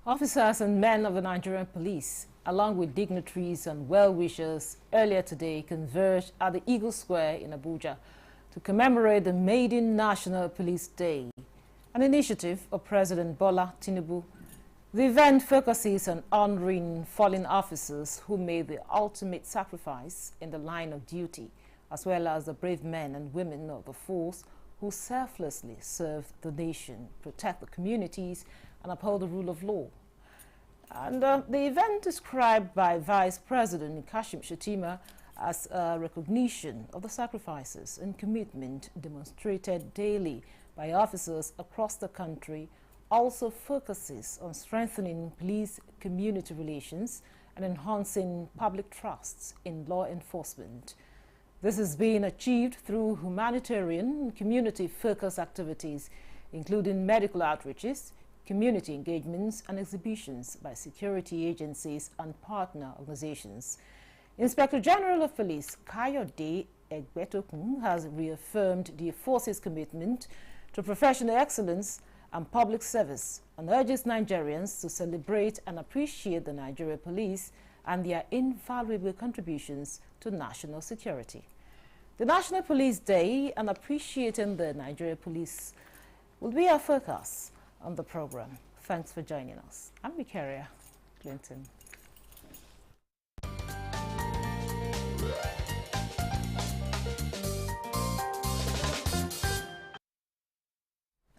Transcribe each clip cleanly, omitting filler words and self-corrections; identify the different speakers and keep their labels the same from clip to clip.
Speaker 1: Officers and men of the Nigerian police, along with dignitaries and well-wishers, earlier today converged at the Eagle Square in Abuja to commemorate the Maiden National Police Day, an initiative of President Bola Tinubu. The event focuses on honoring fallen officers who made the ultimate sacrifice in the line of duty, as well as the brave men and women of the force who selflessly serve the nation, protect the communities, and uphold the rule of law. And the event described by Vice President Kashim Shettima as a recognition of the sacrifices and commitment demonstrated daily by officers across the country also focuses on strengthening police-community relations and enhancing public trust in law enforcement. This is being achieved through humanitarian and community-focused activities, including medical outreaches, community engagements, and exhibitions by security agencies and partner organizations. Inspector General of Police Kayode Egbetokun has reaffirmed the force's commitment to professional excellence and public service and urges Nigerians to celebrate and appreciate the Nigerian police and their invaluable contributions to national security. The National Police Day and appreciating the Nigerian police will be our focus on the program. Thanks for joining us. I'm Victoria Clinton.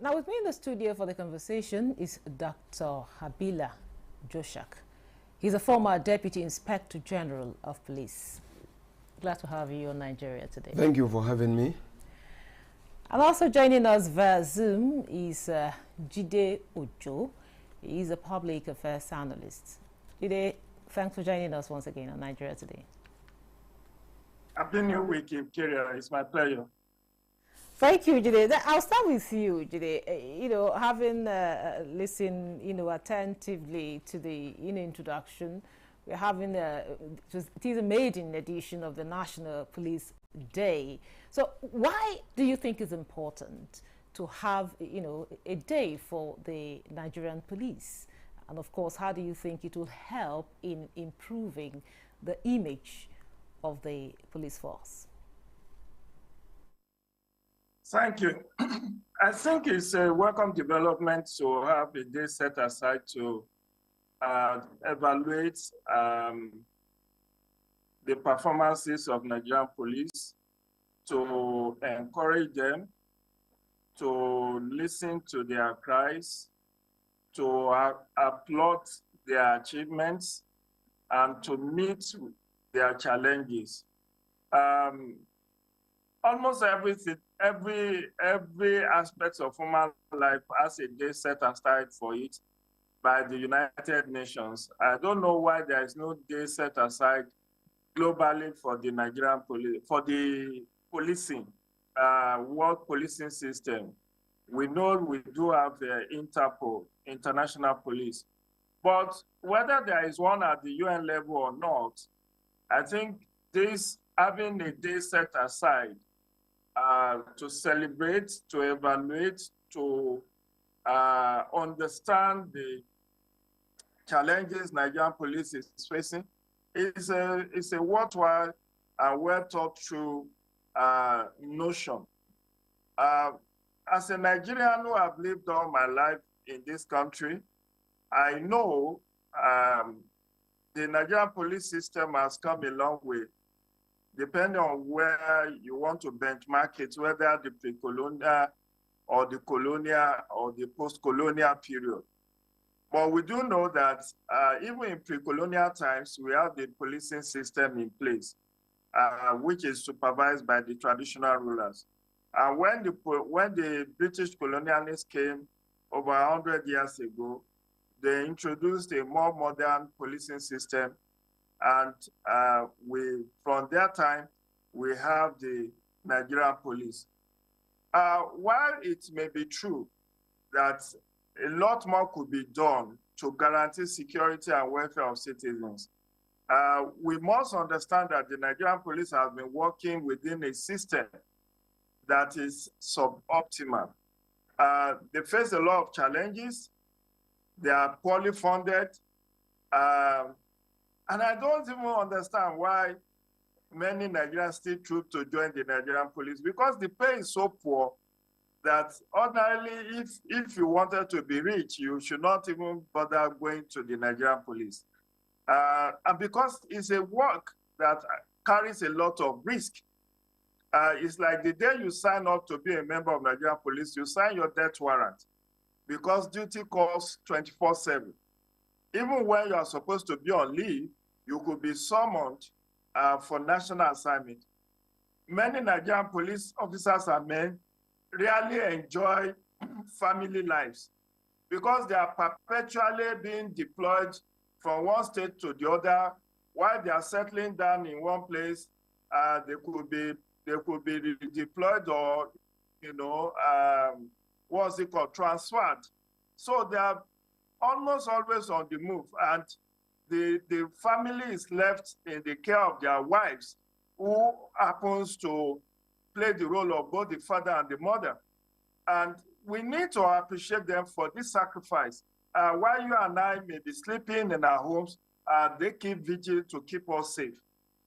Speaker 1: Now with me in the studio for the conversation is Dr. Habila Joshak. He's a former Deputy Inspector General of Police. Glad to have you in Nigeria today.
Speaker 2: Thank you for having me.
Speaker 1: And also joining us via Zoom is Jide Ojo. He's a public affairs analyst. Jide, thanks for joining us once again on Nigeria Today.
Speaker 3: Happy New Week, Victoria. It's my pleasure.
Speaker 1: Thank you, Jide. I'll start with you, Jide. Having listened, attentively to the introduction, we're having it is a maiden edition of the National Police Day. So why do you think it's important to have, a day for the Nigerian police? And of course, how do you think it will help in improving the image of the police force?
Speaker 3: Thank you. I think it's a welcome development to have a day set aside to evaluate the performances of Nigerian police, to encourage them, to listen to their cries, to applaud their achievements, and to meet their challenges. Almost every aspect of human life has a day set aside for it by the United Nations. I don't know why there is no day set aside globally for the Nigerian police, for the policing, world policing system. We know we do have Interpol, international police, but whether there is one at the UN level or not, I think this having a day set aside to celebrate, to evaluate, to understand the challenges Nigerian police is facing is a worthwhile and well thought through notion. As a Nigerian who have lived all my life in this country, I know the Nigerian police system has come a long way, depending on where you want to benchmark it, whether the pre-colonial or the colonial or the post-colonial period. But we do know that even in pre-colonial times, we have the policing system in place, which is supervised by the traditional rulers. And when the British colonialists came over 100 years ago, they introduced a more modern policing system. And from that time, we have the Nigerian police. While it may be true that a lot more could be done to guarantee security and welfare of citizens, we must understand that the Nigerian police have been working within a system that is suboptimal. They face a lot of challenges. They are poorly funded. And I don't even understand why many Nigerians still choose to join the Nigerian police, because the pay is so poor that ordinarily, if you wanted to be rich, you should not even bother going to the Nigerian police. And because it's a work that carries a lot of risk. It's like the day you sign up to be a member of Nigerian police, you sign your death warrant, because duty calls 24/7. Even when you are supposed to be on leave, you could be summoned for national assignment. Many Nigerian police officers and men really enjoy family lives because they are perpetually being deployed from one state to the other. While they are settling down in one place, they could be deployed or, what's it called, transferred. So they are almost always on the move, and the family is left in the care of their wives, who happens to play the role of both the father and the mother. And we need to appreciate them for this sacrifice. While you and I may be sleeping in our homes, they keep vigil to keep us safe.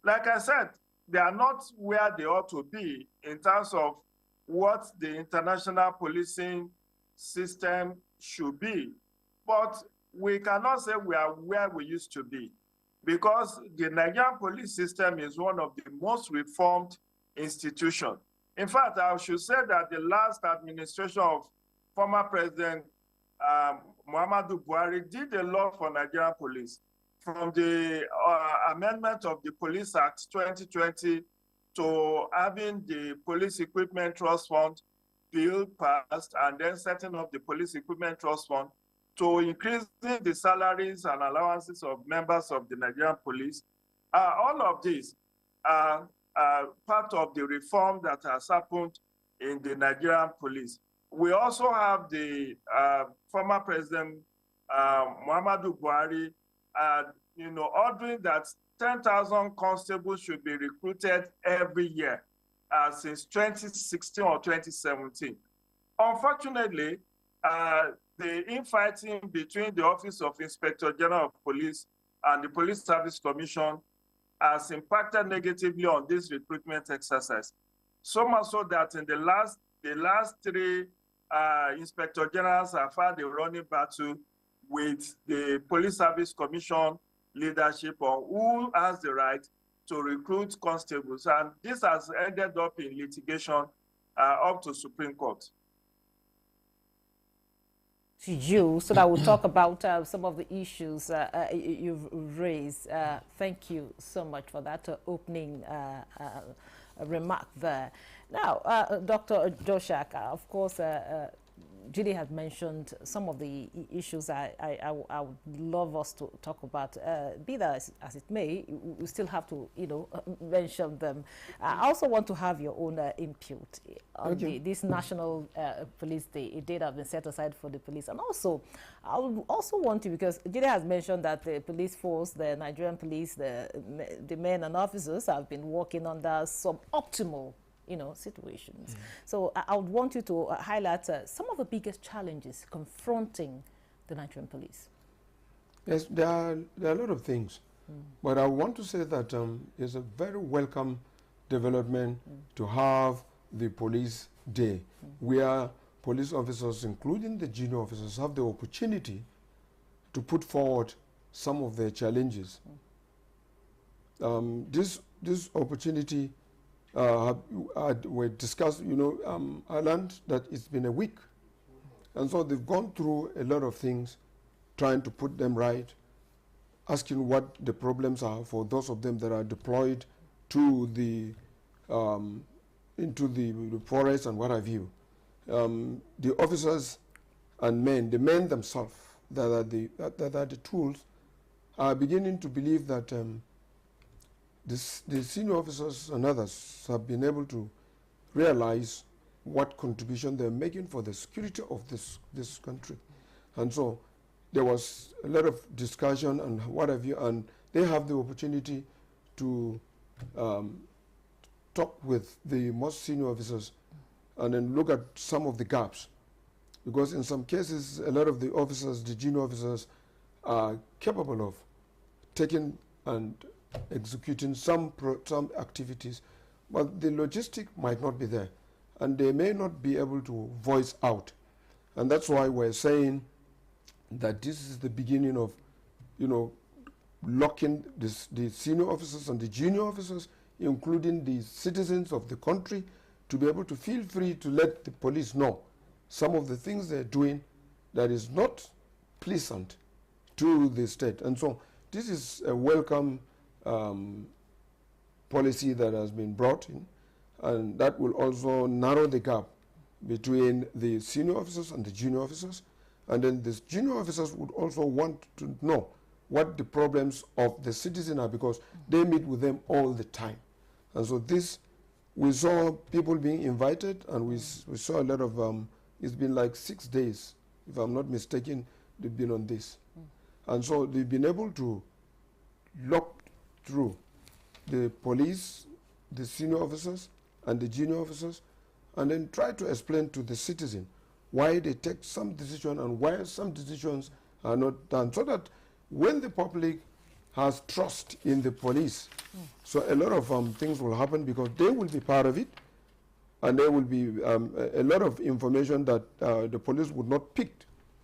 Speaker 3: Like I said, they are not where they ought to be in terms of what the international policing system should be. But we cannot say we are where we used to be, because the Nigerian police system is one of the most reformed institutions. In fact, I should say that the last administration of former President Muhammadu Buhari did a lot for Nigerian police, from the amendment of the Police Act 2020 to having the Police Equipment Trust Fund bill passed, and then setting up the Police Equipment Trust Fund, to increasing the salaries and allowances of members of the Nigerian police. All of these are part of the reform that has happened in the Nigerian police. We also have the former President Muhammadu Buhari, ordering that 10,000 constables should be recruited every year since 2016 or 2017. Unfortunately, the infighting between the Office of Inspector General of Police and the Police Service Commission has impacted negatively on this recruitment exercise. So much so that in the last three Inspector Generals have had a running battle with the Police Service Commission leadership on who has the right to recruit constables. And this has ended up in litigation up to Supreme Court.
Speaker 1: To you, so that we'll talk about some of the issues you've raised. Thank you so much for that opening remark there. Now, Dr. Joshak, of course, Julie has mentioned some of the issues I would love us to talk about. Be that as it may, we still have to, mention them. I also want to have your own input on this National Police Day, a day that has been set aside for the police. And also, I would also want to, because Julie has mentioned that the police force, the Nigerian police, the men and officers have been working under some optimal situations. So I would want you to highlight some of the biggest challenges confronting the Nigerian police.
Speaker 2: Yes, there are a lot of things, but I want to say that it's a very welcome development to have the police day, where police officers, including the junior officers, have the opportunity to put forward some of their challenges. This opportunity were discussed, I learned that it's been a week. And so they've gone through a lot of things, trying to put them right, asking what the problems are for those of them that are deployed to the, into the forest and what have you. The officers and men, the men themselves, that are the tools, are beginning to believe that the senior officers and others have been able to realize what contribution they're making for the security of this country. And so there was a lot of discussion and what have you, and they have the opportunity to talk with the most senior officers and then look at some of the gaps because in some cases, a lot of the officers, the junior officers, are capable of taking and executing some activities, but the logistic might not be there, and they may not be able to voice out. And that's why we're saying that this is the beginning of, locking the senior officers and the junior officers, including the citizens of the country, to be able to feel free to let the police know some of the things they're doing that is not pleasant to the state. And so this is a welcome policy that has been brought in, and that will also narrow the gap between the senior officers and the junior officers. And then the junior officers would also want to know what the problems of the citizen are, because they meet with them all the time. And so this, we saw people being invited, and we saw a lot of, it's been like 6 days, if I'm not mistaken, they've been on this. And so they've been able to look through the police, the senior officers, and the junior officers, and then try to explain to the citizen why they take some decision and why some decisions are not done, so that when the public has trust in the police, so a lot of things will happen, because they will be part of it, and there will be a lot of information that the police would not pick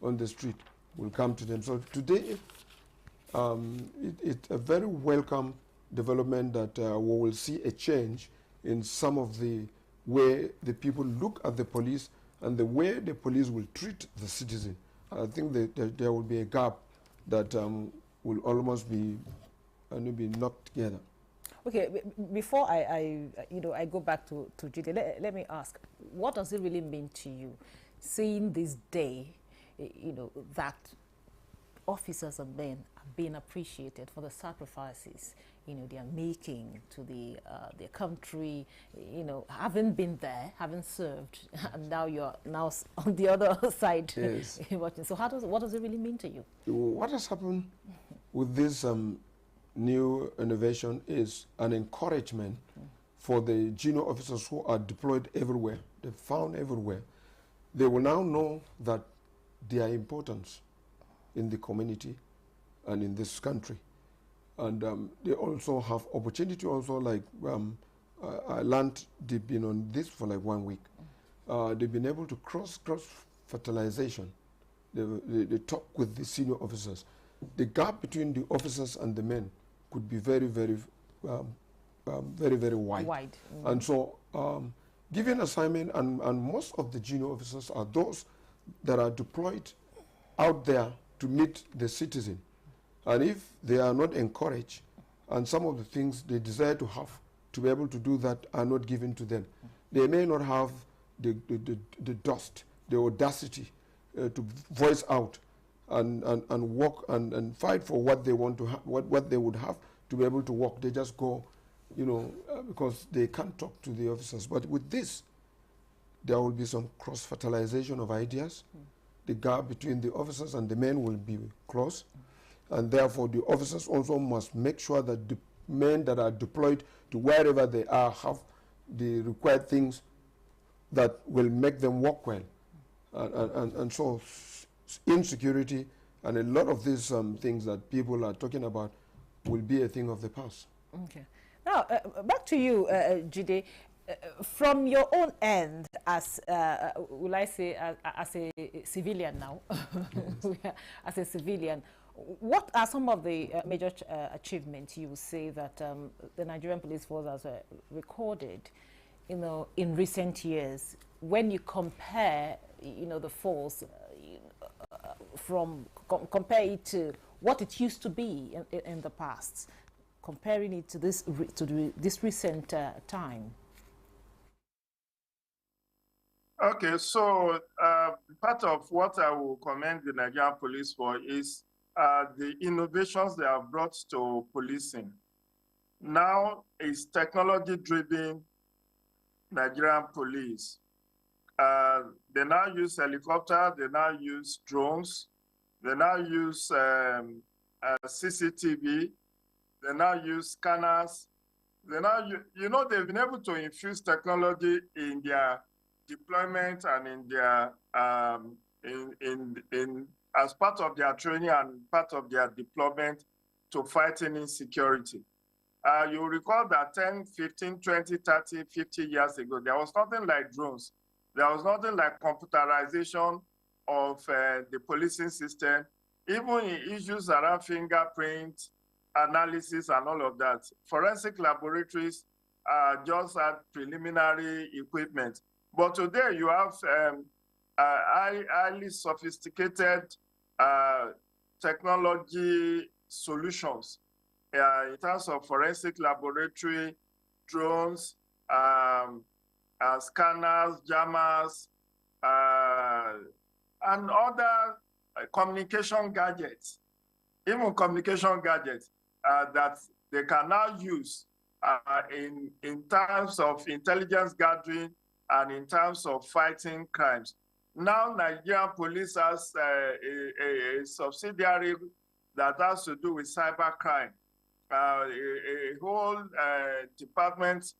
Speaker 2: on the street will come to them. So today, it's a very welcome development that we will see a change in some of the way the people look at the police and the way the police will treat the citizen. I think that there will be a gap that will almost be knocked together.
Speaker 1: Okay, before I go back to Jide, let me ask, what does it really mean to you, seeing this day, that officers and men are being appreciated for the sacrifices, they are making to their country, having been there, having served, and now you're on the other side.
Speaker 2: Yes.
Speaker 1: Watching. So what does it really mean to you?
Speaker 2: What has happened with this new innovation is an encouragement for the junior officers who are deployed everywhere. They're found everywhere. They will now know that their importance in the community and in this country. And they also have opportunity also, like I learned they've been on this for like 1 week. They've been able to cross fertilization. They talk with the senior officers. The gap between the officers and the men could be very, very wide. And so given assignment, and most of the junior officers are those that are deployed out there to meet the citizen. And if they are not encouraged, and some of the things they desire to have to be able to do that are not given to them, they may not have the dust, the audacity to voice out and work and fight for what they want to have, what they would have to be able to work. They just go, because they can't talk to the officers. But with this, there will be some cross-fertilization of ideas. The gap between the officers and the men will be close. And therefore, the officers also must make sure that the men that are deployed to wherever they are have the required things that will make them work well. And so insecurity and a lot of these things that people are talking about will be a thing of the past. Okay.
Speaker 1: Now, back to you, Jide. From your own end, as will I say, as a civilian now, as a civilian, what are some of the major achievements you would say that the Nigerian Police Force has recorded, in recent years, when you compare, the force compare it to what it used to be in the past, comparing it to this recent time?
Speaker 3: Okay, so part of what I will commend the Nigerian Police for is the innovations they have brought to policing. Now it's technology-driven Nigerian police. They now use helicopters, they now use drones, they now use CCTV, they now use scanners. They now, they've been able to infuse technology in their deployment and in their as part of their training and part of their deployment to fighting insecurity. You recall that 10, 15, 20, 30, 50 years ago, there was nothing like drones. There was nothing like computerization of the policing system, even in issues around fingerprint analysis and all of that. Forensic laboratories just had preliminary equipment. But today you have highly sophisticated technology solutions in terms of forensic laboratory, drones, scanners, jammers, and other communication gadgets, even communication gadgets that they can now use in terms of intelligence gathering and in terms of fighting crimes. Now, Nigerian police has a subsidiary that has to do with cybercrime, a whole department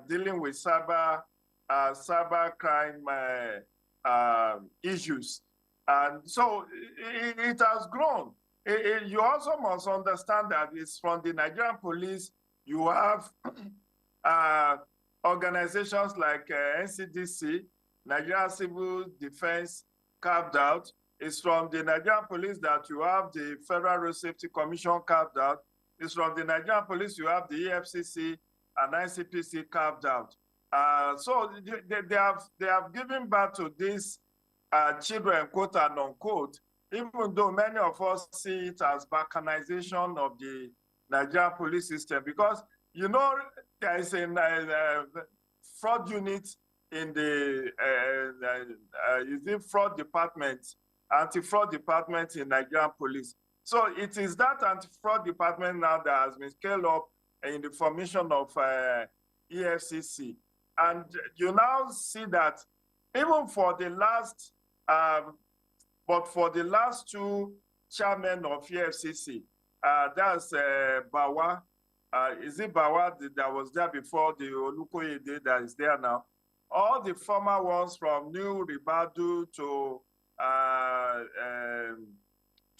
Speaker 3: dealing with cybercrime issues. And so it has grown. You also must understand that it's from the Nigerian police. You have organizations like NCDC, Nigerian Civil Defense, carved out. It's from the Nigerian police that you have the Federal Road Safety Commission carved out. It's from the Nigerian police you have the EFCC and ICPC carved out. So they have given birth to these children, quote and unquote, even though many of us see it as balkanization of the Nigerian police system, because, you know, there is a fraud unit in the fraud department, anti-fraud department in Nigerian police. So it is that anti-fraud department now that has been scaled up in the formation of EFCC. And you now see that even for the last, for the last two chairmen of EFCC, that's Bawa. Is it Bawa that was there before the Olukoyede that is there now? All the former ones from New Ribadu to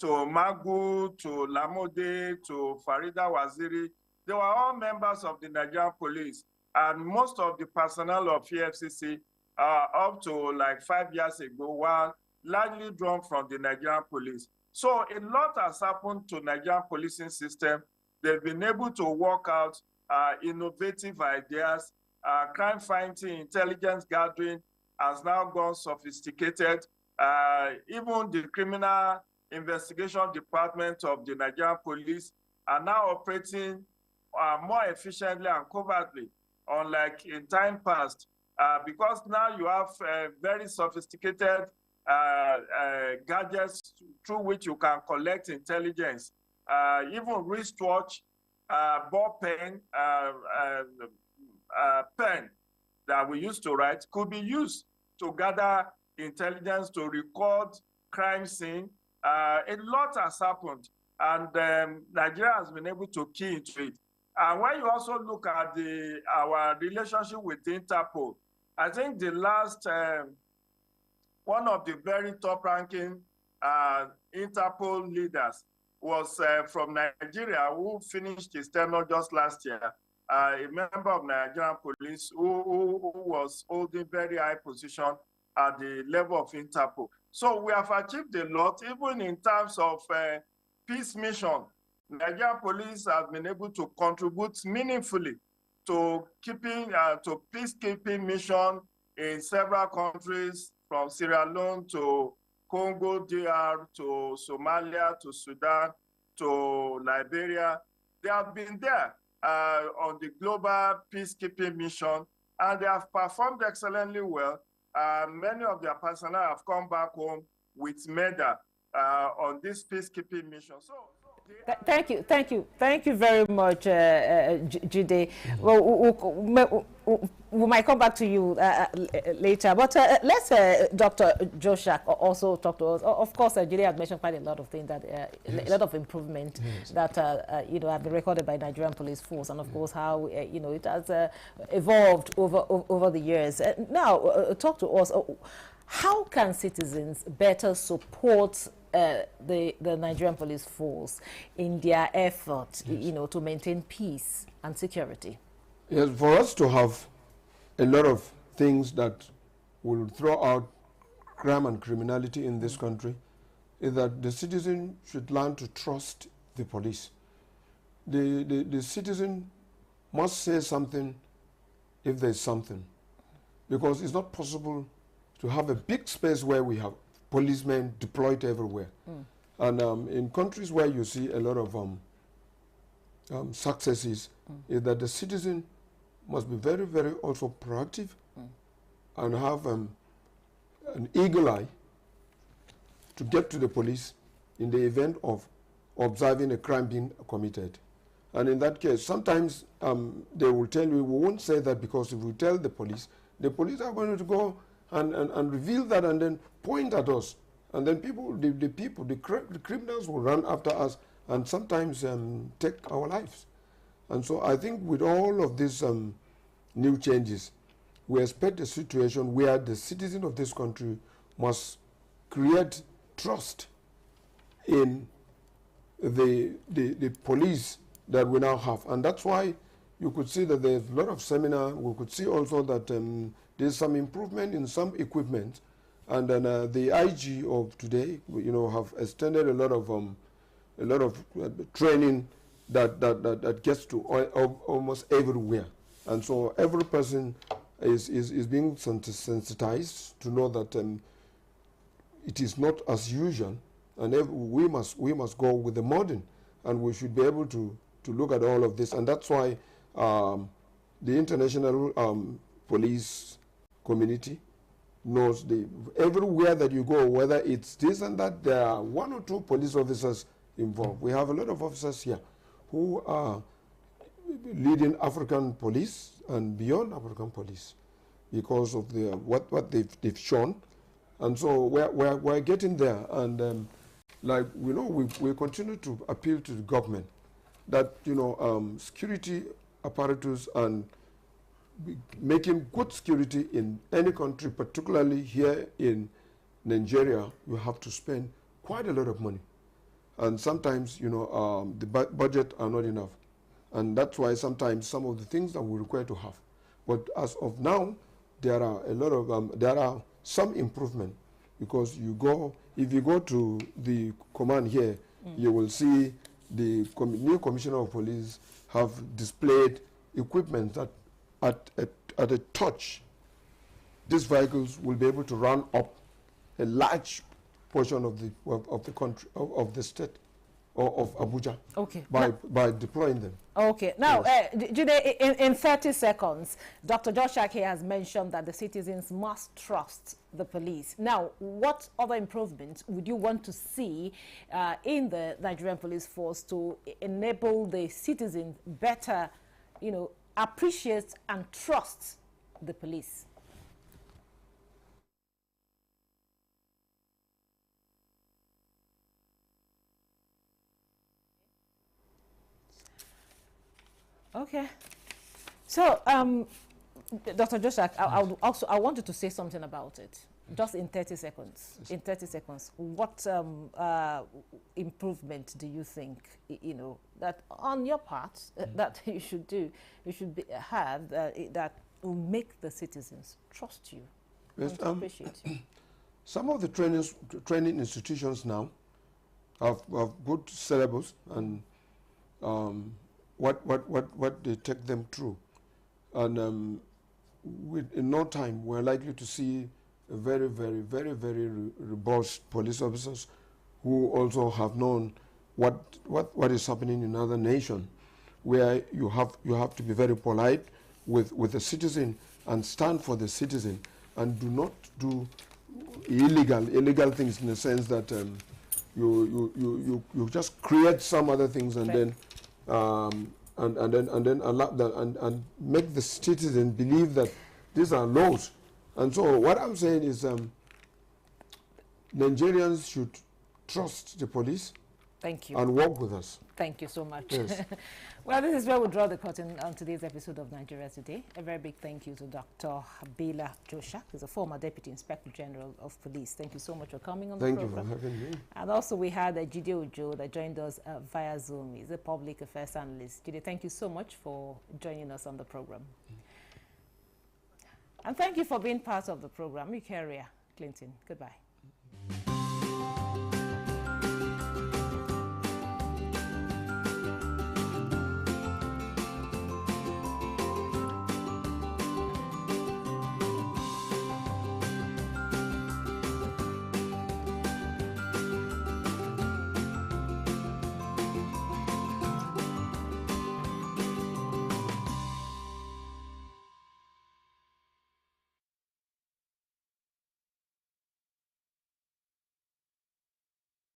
Speaker 3: Magu, to Lamode, to Farida Waziri, they were all members of the Nigerian police. And most of the personnel of EFCC up to like 5 years ago were largely drawn from the Nigerian police. So a lot has happened to Nigerian policing system. They've been able to work out innovative ideas. Crime fighting, intelligence gathering has now gone sophisticated. Even the criminal investigation department of the Nigerian police are now operating more efficiently and covertly, unlike in time past, because now you have very sophisticated gadgets through which you can collect intelligence. Even wristwatch, ball pen, pen that we used to write could be used to gather intelligence, to record crime scene. A lot has happened, and Nigeria has been able to key into it. And when you also look at our relationship with Interpol, I think the last, one of the very top-ranking Interpol leaders was from Nigeria, who finished his tenure just last year, a member of Nigerian police who was holding very high position at the level of Interpol. So we have achieved a lot, even in terms of peace mission. Nigerian police have been able to contribute meaningfully to peacekeeping mission in several countries, from Sierra Leone to Congo DR to Somalia to Sudan to Liberia. They have been there on the global peacekeeping mission, and they have performed excellently well. Many of their personnel have come back home with medal on this peacekeeping mission. So,
Speaker 1: thank you very much, Jide. Well, we might come back to you later, but let's Dr. Joshak also talk to us. Of course, Jide has mentioned quite a lot of things that a lot of improvement that have been recorded by Nigerian Police Force, and of course how it has evolved over the years. Now, talk to us. How can citizens better support the Nigerian police force in their effort, to maintain peace and security?
Speaker 2: Yes, for us to have a lot of things that will throw out crime and criminality in this country is that the citizen should learn to trust the police. The citizen must say something if there's something, because it's not possible to have a big space where we have policemen deployed everywhere. And in countries where you see a lot of successes, is that the citizen must be very, very also proactive and have an eagle eye to get to the police in the event of observing a crime being committed. And in that case, sometimes they will tell you, we won't say that, because if we tell the police are going to go and reveal that and then point at us. And then the criminals will run after us and sometimes take our lives. And so I think with all of these new changes, we expect a situation where the citizen of this country must create trust in the police that we now have. And that's why you could see that there's a lot of seminar. We could see also that there's some improvement in some equipment. And then the IG of today, have extended a lot of training that gets to almost everywhere. And so every person is being sensitized to know that it is not as usual, and we must go with the modern, and we should be able to look at all of this. And that's why the international police community knows everywhere that you go, whether it's this and that, there are 1 or 2 police officers involved. We have a lot of officers here who are leading African police and beyond African police because of what they've shown. And so we're getting there. And we continue to appeal to the government that security apparatus and making good security in any country, particularly here in Nigeria, you have to spend quite a lot of money. And sometimes, the budget are not enough. And that's why sometimes some of the things that we require to have. But as of now, there are a lot of, there are some improvement, because if you go to the command here, you will see the new commissioner of police have displayed equipment that at a touch, these vehicles will be able to run up a large portion of the country, of the state, or of Abuja, by deploying them.
Speaker 1: Okay. Now,
Speaker 2: yes.
Speaker 1: Jide, in 30 seconds, Dr. George Akei has mentioned that the citizens must trust the police. Now, what other improvements would you want to see in the Nigerian police force to enable the citizens better, appreciate and trust the police? Okay. So, Dr. Joshua, I wanted to say something about it, just in 30 seconds. Yes. In 30 seconds, what improvement do you think, that on your part, that you should do, have that will make the citizens trust you,
Speaker 2: yes,
Speaker 1: and appreciate you?
Speaker 2: Some of the training institutions now have good syllabus and what they take them through, and in no time we're likely to see a very, very, very, very robust police officers who also have known what is happening in other nations, where you have to be very polite with the citizen and stand for the citizen, and do not do illegal things, in the sense that you just create some other things and then allow and make the citizen believe that these are laws. And so what I'm saying is Nigerians should trust the police,
Speaker 1: Thank you.
Speaker 2: and work with us.
Speaker 1: Thank you so much.
Speaker 2: Yes.
Speaker 1: Well, this is where we draw the curtain on today's episode of Nigeria Today. A very big thank you to Dr. Bella Joshak, who's a former Deputy Inspector General of Police. Thank you so much for coming on the program.
Speaker 2: Thank you for having me.
Speaker 1: And also we had Jide Ojo that joined us via Zoom. He's a public affairs analyst. Jide, thank you so much for joining us on the program. And thank you for being part of the program. Clinton. Goodbye.